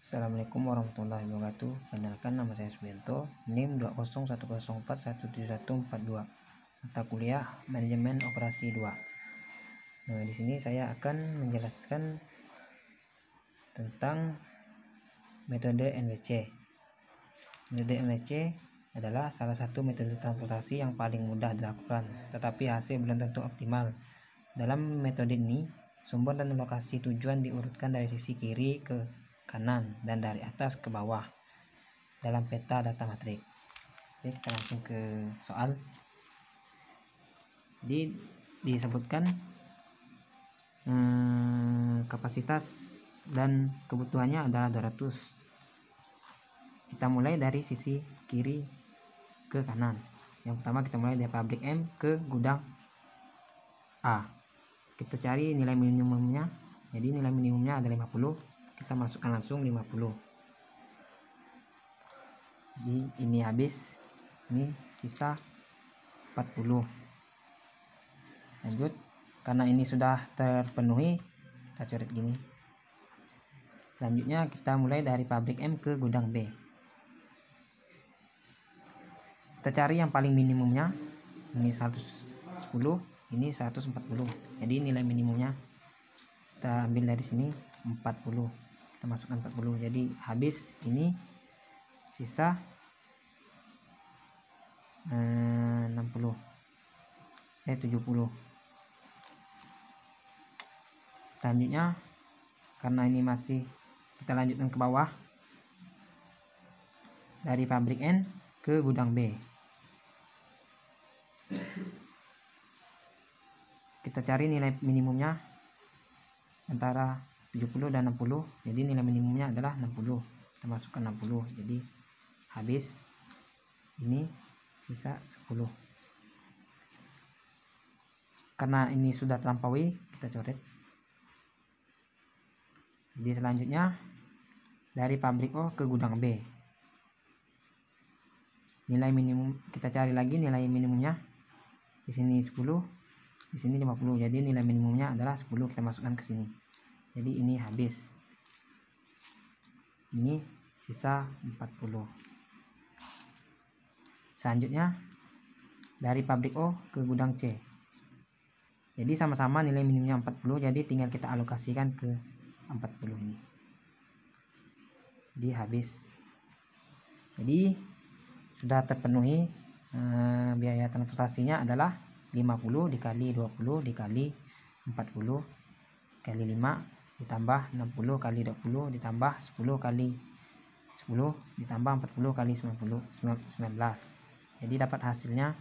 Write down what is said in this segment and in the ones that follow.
Assalamualaikum warahmatullahi wabarakatuh. Perkenalkan, nama saya Subianto, NIM 20104174142. Mata kuliah Manajemen Operasi 2. Nah, di sini saya akan menjelaskan tentang metode NWC. Metode NWC adalah salah satu metode transportasi yang paling mudah dilakukan, tetapi hasil belum tentu optimal. Dalam metode ini, sumber dan lokasi tujuan diurutkan dari sisi kiri ke kanan dan dari atas ke bawah dalam peta data matrik. Oke, kita langsung ke soal. Jadi disebutkan kapasitas dan kebutuhannya adalah 200. Kita mulai dari sisi kiri ke kanan. Yang pertama kita mulai dari pabrik M ke gudang A. Kita cari nilai minimumnya. Jadi nilai minimumnya ada 50. Kita masukkan langsung 50. Jadi ini habis, ini sisa 40. Lanjut, karena ini sudah terpenuhi, kita coret gini. Selanjutnya kita mulai dari pabrik M ke gudang B. Kita cari yang paling minimumnya. Ini 110, ini 140. Jadi nilai minimumnya kita ambil dari sini 40. Kita masukkan 40. Jadi habis, ini sisa 70. Selanjutnya, karena ini masih, kita lanjutkan ke bawah dari pabrik N ke gudang B. Kita cari nilai minimumnya antara 70 dan 60. Jadi nilai minimumnya adalah 60. Kita masukkan 60. Jadi habis, ini sisa 10. Karena ini sudah terlampaui, kita coret. Jadi selanjutnya dari pabrik O ke gudang B. Nilai minimum kita cari lagi, nilai minimumnya di sini 10, di sini 50. Jadi nilai minimumnya adalah 10, kita masukkan ke sini. Jadi ini habis. Ini sisa 40. Selanjutnya dari pabrik O ke gudang C. Jadi sama-sama nilai minimumnya 40, jadi tinggal kita alokasikan ke 40 ini. Jadi habis. Jadi sudah terpenuhi. Biaya transportasinya adalah 50 dikali 20 dikali 40 kali 5 ditambah 60 kali 20 ditambah 10 kali 10 ditambah 40 kali 19. Jadi dapat hasilnya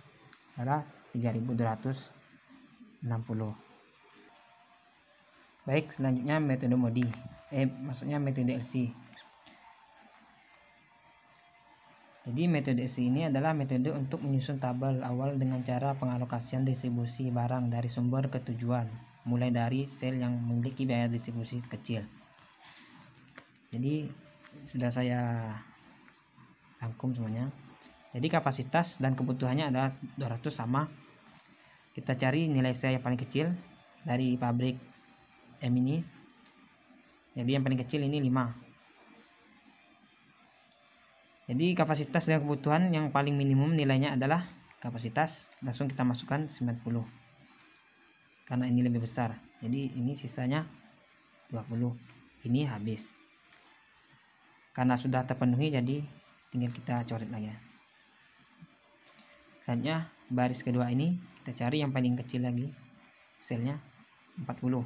adalah 3260. Baik, selanjutnya metode MODI. Maksudnya metode LC. Jadi metode LC ini adalah metode untuk menyusun tabel awal dengan cara pengalokasian distribusi barang dari sumber ke tujuan, mulai dari sel yang memiliki biaya distribusi kecil. Jadi sudah saya rangkum semuanya. Jadi kapasitas dan kebutuhannya adalah 200 sama. Kita cari nilai sel yang paling kecil dari pabrik M ini. Jadi yang paling kecil ini 5. Jadi kapasitas dan kebutuhan yang paling minimum nilainya adalah kapasitas, langsung kita masukkan 90. Karena ini lebih besar. Jadi ini sisanya 20. Ini habis. Karena sudah terpenuhi, jadi tinggal kita coret lagi. Selanjutnya baris kedua ini kita cari yang paling kecil lagi, selnya 40.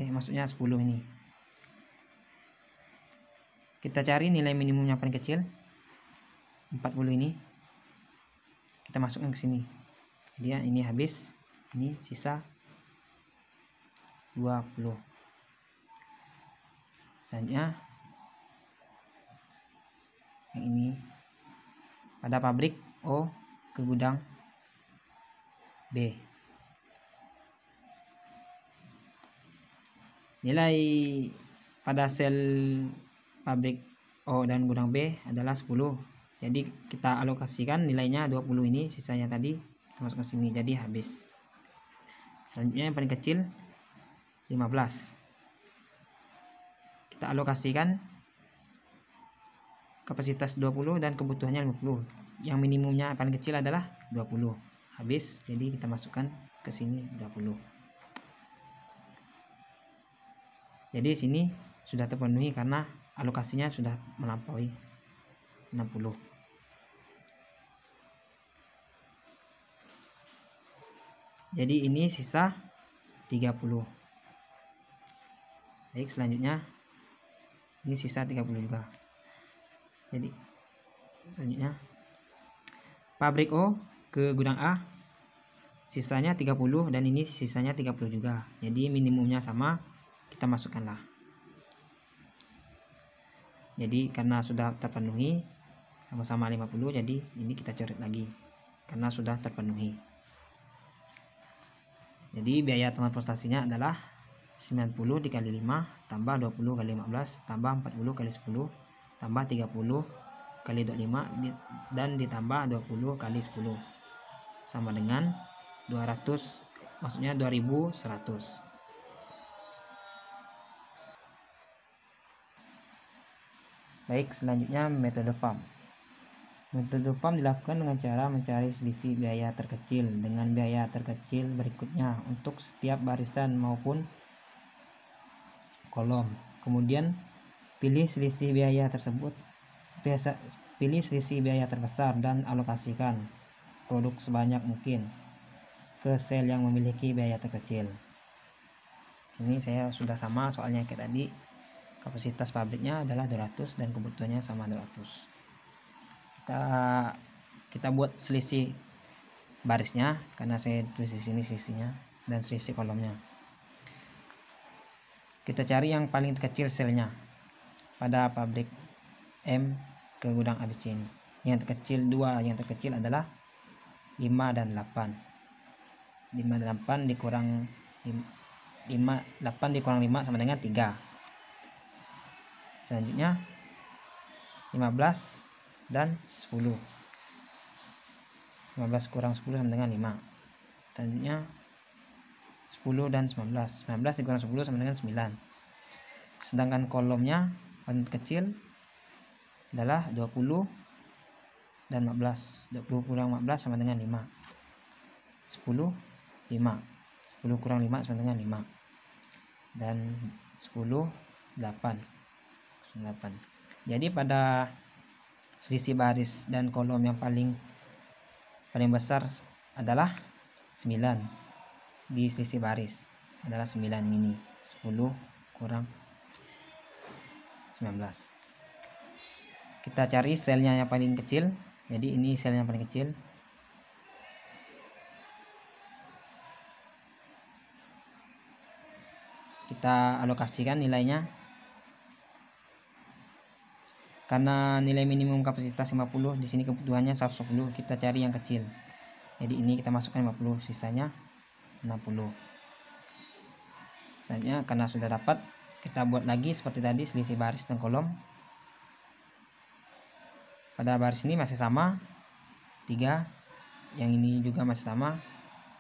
Maksudnya 10 ini. Kita cari nilai minimumnya paling kecil 40 ini. Kita masukkan ke sini. Jadi ini habis, ini sisa 20. Selanjutnya yang ini pada pabrik O ke gudang B. Nilai pada sel pabrik O dan gudang B adalah 10. Jadi kita alokasikan nilainya 20 ini, sisanya tadi kita masukkan sini, jadi habis. Selanjutnya yang paling kecil 15. kita alokasikan kapasitas 20 dan kebutuhannya 50. Yang minimumnya paling kecil adalah 20. Habis, jadi kita masukkan ke sini 20. Jadi sini sudah terpenuhi karena alokasinya sudah melampaui 60. Jadi ini sisa 30. Baik, selanjutnya ini sisa 30 juga. Jadi selanjutnya pabrik O ke gudang A sisanya 30 dan ini sisanya 30 juga. Jadi minimumnya sama, kita masukkanlah. Jadi karena sudah terpenuhi sama-sama 50, jadi ini kita coret lagi karena sudah terpenuhi. Jadi biaya transportasinya adalah 90 dikali 5 tambah 20 kali 15 tambah 40 kali 10 tambah 30 kali 25 dan ditambah 20 kali 10 sama dengan 200, maksudnya 2100. Baik, selanjutnya metode PAM. Metode PAM dilakukan dengan cara mencari selisih biaya terkecil dengan biaya terkecil berikutnya untuk setiap barisan maupun kolom. Kemudian pilih selisih biaya tersebut, pilih selisih biaya terbesar dan alokasikan produk sebanyak mungkin ke sel yang memiliki biaya terkecil. Sini saya sudah sama soalnya kayak tadi, kapasitas pabriknya adalah 200 dan kebutuhannya sama 200. Kita buat selisih barisnya karena saya tulis di sini selisihnya dan selisih kolomnya. Kita cari yang paling kecil selnya pada pabrik M ke gudang ABC ini. Yang terkecil yang terkecil adalah 5 dan 8. 5 dan 8 dikurang 8 dikurang 5 sama dengan 3. Selanjutnya 15 dan 10. 15 kurang 10 sama dengan 5. Selanjutnya 10 dan 19. 19 dikurang 10 sama dengan 9. Sedangkan kolomnya paling kecil adalah 20 dan 15. 20 kurang 15 sama dengan 5. 10, 5. 10 kurang 5 sama dengan 5. Dan 10, 8. 8. Jadi pada selisih baris dan kolom yang paling besar adalah 9. Di selisih baris adalah 9 ini. 10 kurang 19. Kita cari selnya yang paling kecil. Jadi ini sel yang paling kecil. Kita alokasikan nilainya. Karena nilai minimum kapasitas 50, di sini kebutuhannya 110, kita cari yang kecil. Jadi ini kita masukkan 50, sisanya 60. Selanjutnya karena sudah dapat, kita buat lagi seperti tadi selisih baris dan kolom. Pada baris ini masih sama 3, yang ini juga masih sama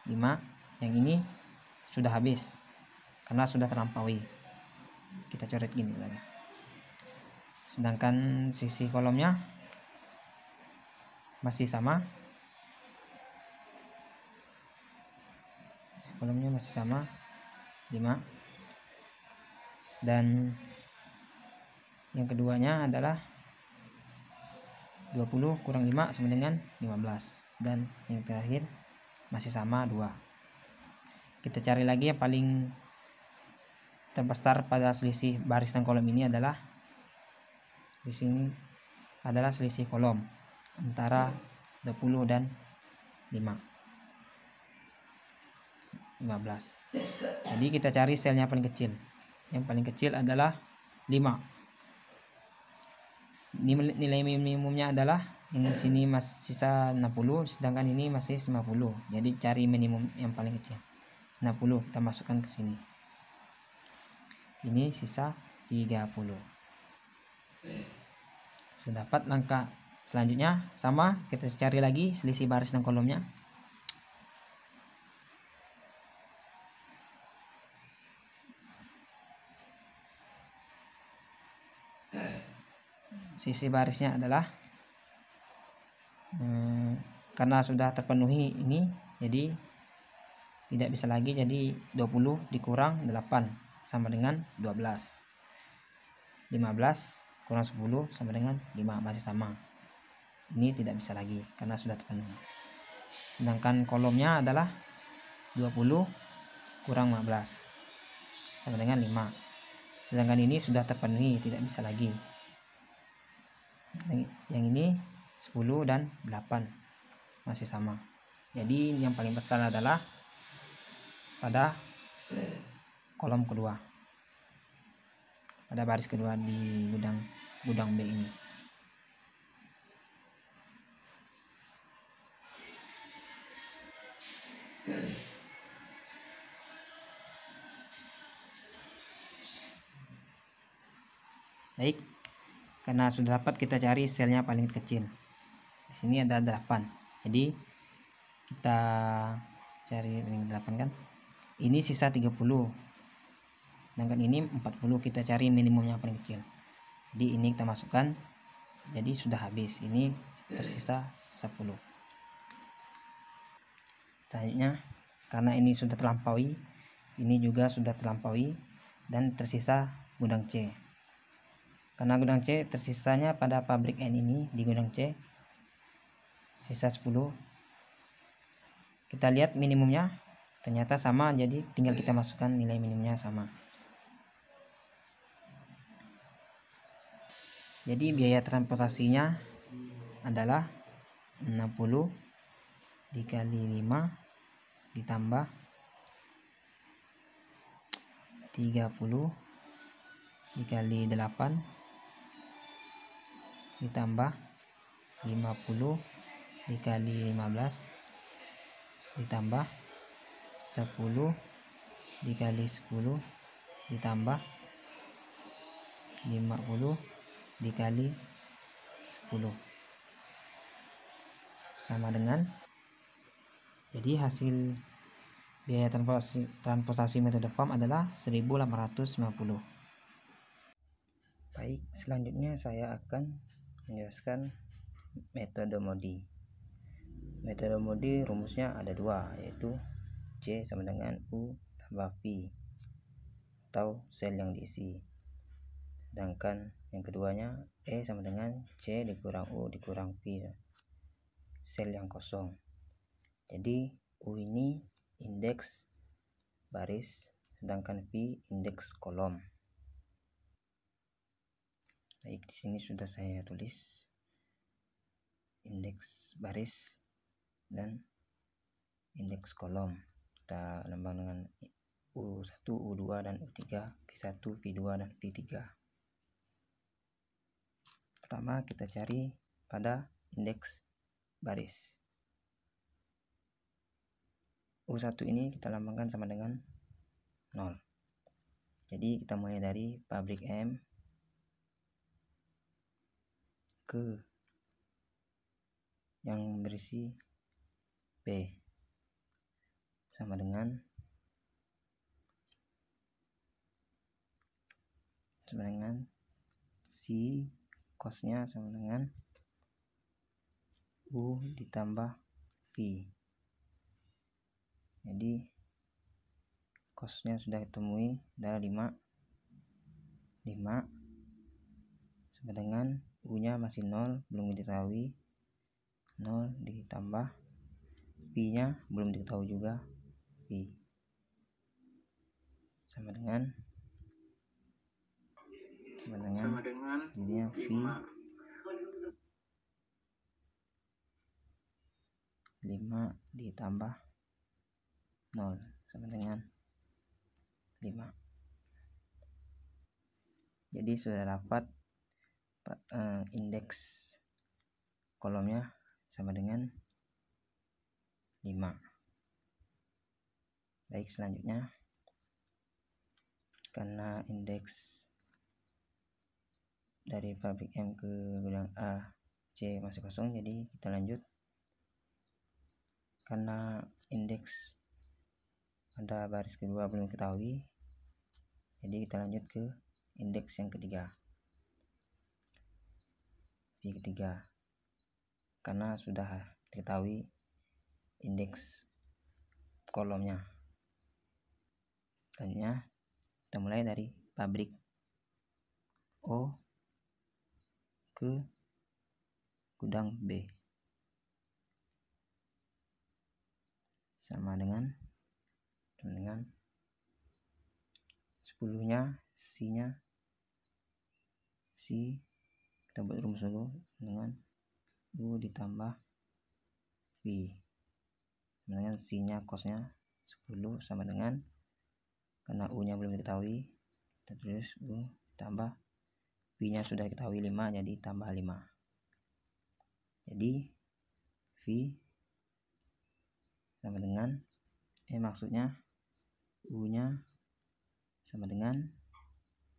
5, yang ini sudah habis karena sudah terlampaui. Kita coret gini lagi. Sedangkan sisi kolomnya masih sama. Kolomnya masih sama 5. Dan yang keduanya adalah 20 kurang 5 sama dengan 15. Dan yang terakhir masih sama 2. Kita cari lagi yang paling terbesar pada selisih baris dan kolom ini adalah di sini adalah selisih kolom antara 20 dan 15. Jadi kita cari selnya paling kecil. Yang paling kecil adalah 5. Nilai minimumnya adalah ini sini masih sisa 60, sedangkan ini masih 50. Jadi cari minimum yang paling kecil. 60 kita masukkan ke sini. Ini sisa 30. Sudah dapat langkah selanjutnya sama, kita cari lagi selisih baris dan kolomnya. sisi barisnya adalah karena sudah terpenuhi ini, jadi tidak bisa lagi, jadi 20 dikurang 8 sama dengan 12. 15 kurang 10 sama dengan 5, masih sama. Ini tidak bisa lagi karena sudah terpenuhi. Sedangkan kolomnya adalah 20 kurang 15 sama dengan 5. Sedangkan ini sudah terpenuhi, tidak bisa lagi. Yang ini 10 dan 8 masih sama. Jadi yang paling besar adalah pada kolom kedua, pada baris kedua di gudang B ini. Baik, karena sudah dapat, kita cari selnya paling kecil. Di sini ada 8. Jadi kita cari ring 8 kan. Ini sisa 30. Sedangkan ini 40, kita cari minimumnya paling kecil. Jadi ini kita masukkan. Jadi sudah habis. Ini tersisa 10. Selanjutnya, karena ini sudah terlampaui, ini juga sudah terlampaui, dan tersisa gudang C. Karena gudang C tersisanya pada pabrik N ini, di gudang C sisa 10. Kita lihat minimumnya ternyata sama, jadi tinggal kita masukkan nilai minimumnya sama. Jadi biaya transportasinya adalah 60 dikali 5 ditambah 30 dikali 8 ditambah 50 dikali 15 ditambah 10 dikali 10 ditambah 50 dikali 10 sama dengan, jadi hasil biaya transportasi metode FAM adalah 1.850. Baik, selanjutnya saya akan menjelaskan metode Modi. Metode Modi rumusnya ada 2, yaitu C sama dengan U tambah V atau sel yang diisi. Sedangkan yang keduanya E sama dengan C dikurang U dikurang V, sel yang kosong. Jadi U ini indeks baris, sedangkan V indeks kolom. Baik, di sini sudah saya tulis indeks baris dan indeks kolom. Kita lambang dengan U1, U2 dan U3, V1, V2 dan V3. Pertama kita cari pada indeks baris. U1 ini kita lambangkan sama dengan 0. Jadi kita mulai dari pabrik M ke yang berisi P sama dengan si cosnya sama dengan U ditambah V. Jadi cosnya sudah ditemui adalah 5 sama dengan U nya masih 0, belum diketahui, 0 ditambah V nya belum diketahui juga, V sama dengan jadinya V 5 ditambah 0 sama dengan 5. Jadi sudah dapat indeks kolomnya sama dengan 5. Baik, selanjutnya karena indeks dari pabrik M ke gudang A C masih kosong, jadi kita lanjut. Karena indeks pada baris kedua belum diketahui, jadi kita lanjut ke indeks yang ketiga. V ketiga, karena sudah diketahui indeks kolomnya. Selanjutnya kita mulai dari pabrik O ke gudang B, sama dengan 10-nya C-nya C, kita buat rumus dulu, dengan U ditambah V dengan C-nya cosnya 10 sama dengan, karena U-nya belum diketahui, kita tulis U tambah V-nya sudah diketahui 5, jadi tambah 5. Jadi V sama dengan maksudnya U-nya sama dengan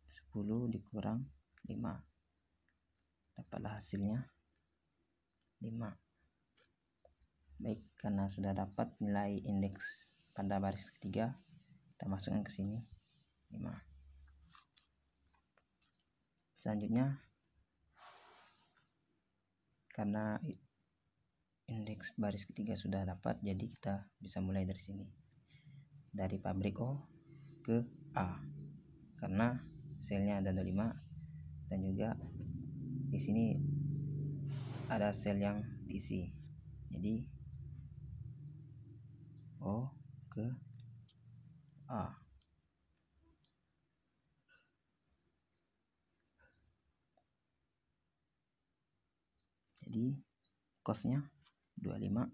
10 dikurang 5, dapatlah hasilnya 5. Baik, karena sudah dapat nilai indeks pada baris ketiga, kita masukkan ke sini 5. Selanjutnya, karena indeks baris ketiga sudah dapat, jadi kita bisa mulai dari sini, dari pabrik O ke A, karena selnya ada 25 dan juga di sini ada sel yang diisi. Jadi O ke A. Jadi cosnya 25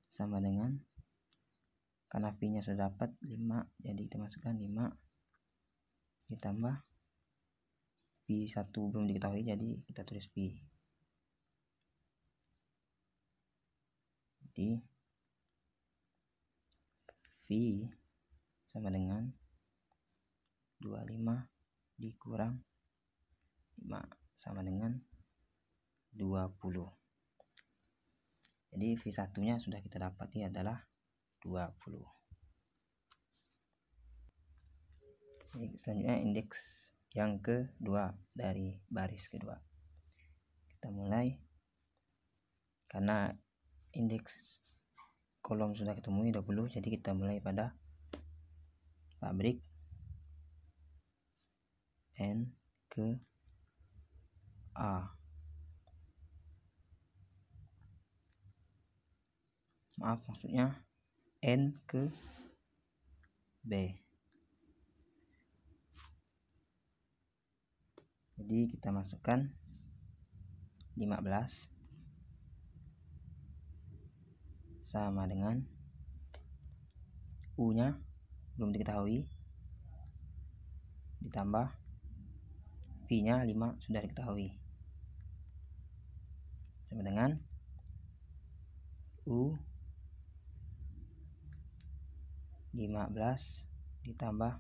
sama dengan, karena V nya sudah dapat 5, jadi kita masukkan 5 ditambah V1 belum diketahui, jadi kita tulis V. Jadi V sama dengan 25 dikurang 5 sama dengan 20. Jadi V1 nya sudah kita dapati adalah 20. Selanjutnya indeks yang kedua dari baris kedua, kita mulai, karena indeks kolom sudah ketemu 20, jadi kita mulai pada pabrik N ke A. Maaf, maksudnya N ke B. Jadi kita masukkan 15 sama dengan U-nya belum diketahui ditambah V-nya 5 sudah diketahui, sama dengan U 15 ditambah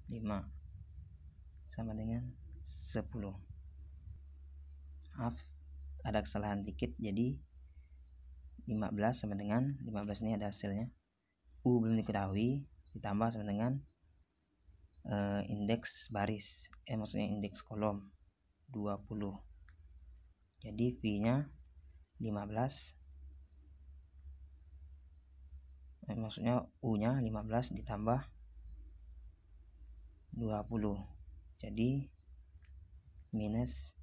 5 sama dengan 10. Maaf, ada kesalahan dikit, jadi 15 sama dengan 15 ini ada hasilnya U belum diketahui ditambah sama dengan indeks baris, maksudnya indeks kolom 20. Jadi V nya 15, maksudnya U nya 15 ditambah 20, jadi minus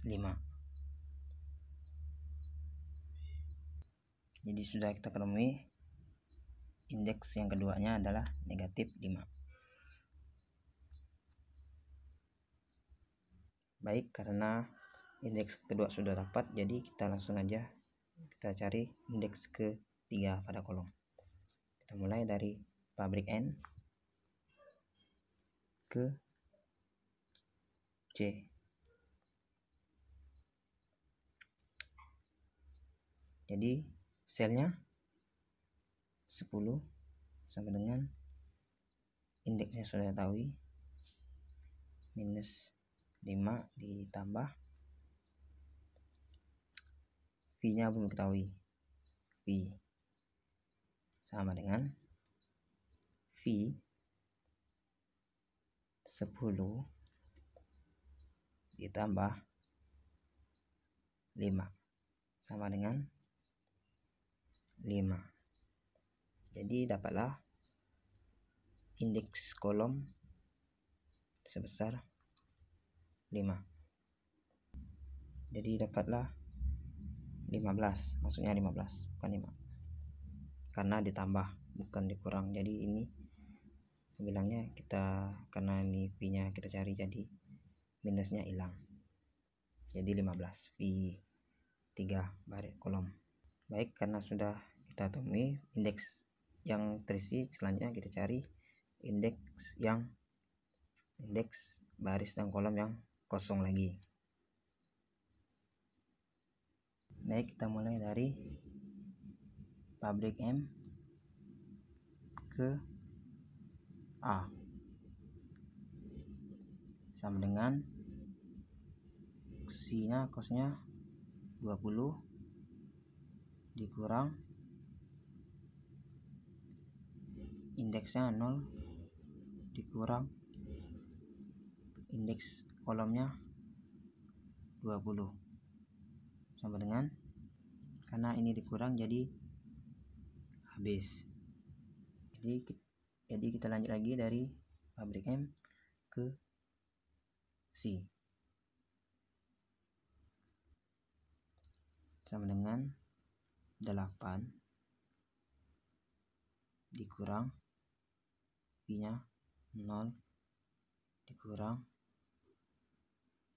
5. Jadi sudah kita ketemui indeks yang keduanya adalah negatif 5. Baik, karena indeks kedua sudah dapat, jadi kita langsung aja kita cari indeks ketiga pada kolom. Kita mulai dari pabrik N ke C. Jadi selnya 10 sama dengan indeksnya sudah tahu, minus 5 ditambah V nya belum diketahui, V sama dengan V 10 ditambah 5 sama dengan 5. Jadi dapatlah indeks kolom sebesar 5. Jadi dapatlah 15, maksudnya 15 bukan 5, karena ditambah bukan dikurang. Jadi ini bilangnya kita, karena ini pi nya kita cari, jadi minusnya hilang, jadi 15 pi 3 baris kolom. Baik, karena sudah kita temui indeks yang terisi, selanjutnya kita cari indeks baris dan kolom yang kosong lagi. Baik, kita mulai dari pabrik M ke A sama dengan kosnya 20 dikurang indeksnya 0 dikurang indeks kolomnya 20 sama dengan, karena ini dikurang jadi habis. Jadi kita lanjut lagi dari pabrik M ke C sama dengan 8 dikurang pi nya 0 dikurang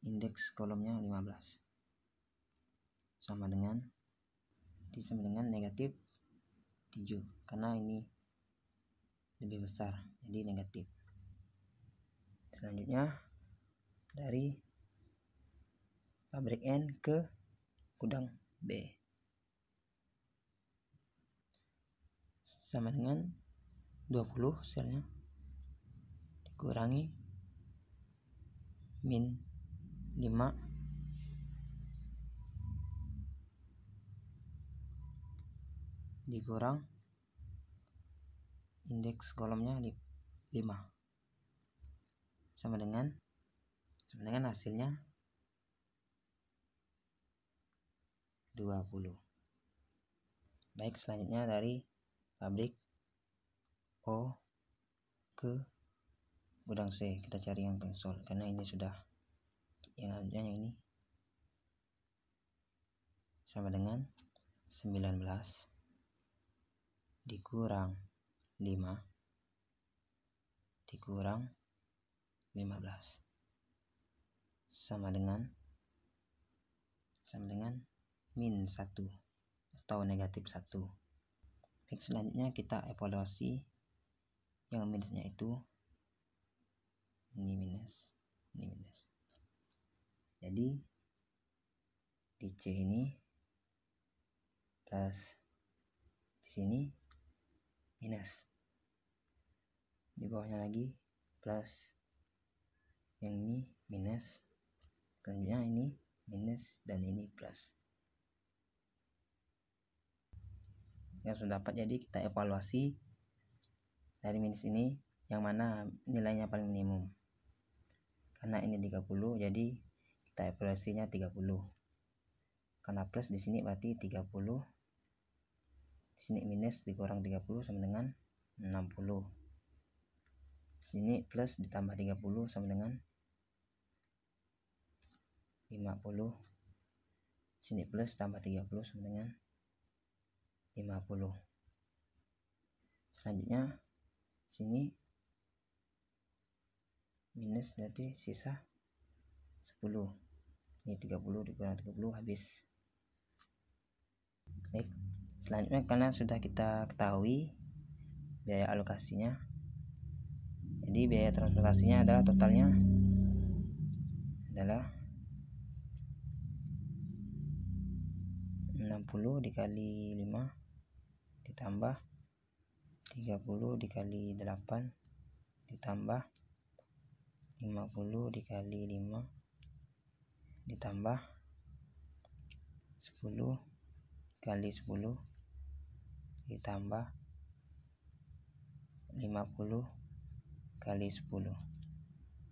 indeks kolomnya 15 sama dengan negatif 7, karena ini lebih besar jadi negatif. Selanjutnya dari pabrik N ke gudang B sama dengan 20 selnya dikurangi min 5 dikurang indeks kolomnya 5 sama dengan hasilnya 20. Baik, selanjutnya dari pabrik O ke gudang C, kita cari yang pensol karena ini sudah yang ini sama dengan 19 dikurang 5 dikurang 15 sama dengan min 1 atau negatif 1. Baik, selanjutnya kita evaluasi yang minusnya itu ini minus. Jadi di C ini plus, di sini minus, di bawahnya lagi plus, yang ini minus, selanjutnya ini minus, dan ini plus. Yang sudah dapat, jadi kita evaluasi dari minus ini yang mana nilainya paling minimum. Karena ini 30, jadi kita evaluasinya 30. Karena plus di sini berarti 30. Di sini minus dikurang 30 sama dengan 60. Di sini plus ditambah 30 sama dengan 50. Di sini plus tambah 30 sama dengan 50. Selanjutnya sini minus, berarti sisa 10. Ini 30 dikurang 30 habis. Baik, selanjutnya karena sudah kita ketahui biaya alokasinya, jadi biaya transportasinya adalah totalnya adalah 60 dikali 5 ditambah 30 dikali 8 ditambah 50 dikali 5 ditambah 10 kali 10 ditambah 50 kali 10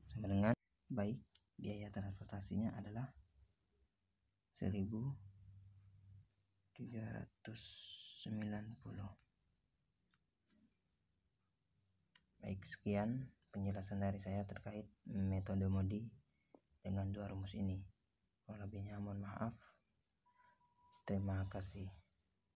sama dengan baik. biaya transportasinya adalah 1.390. Baik, sekian penjelasan dari saya terkait metode MODI dengan dua rumus ini. Kalau lebihnya mohon maaf. Terima kasih.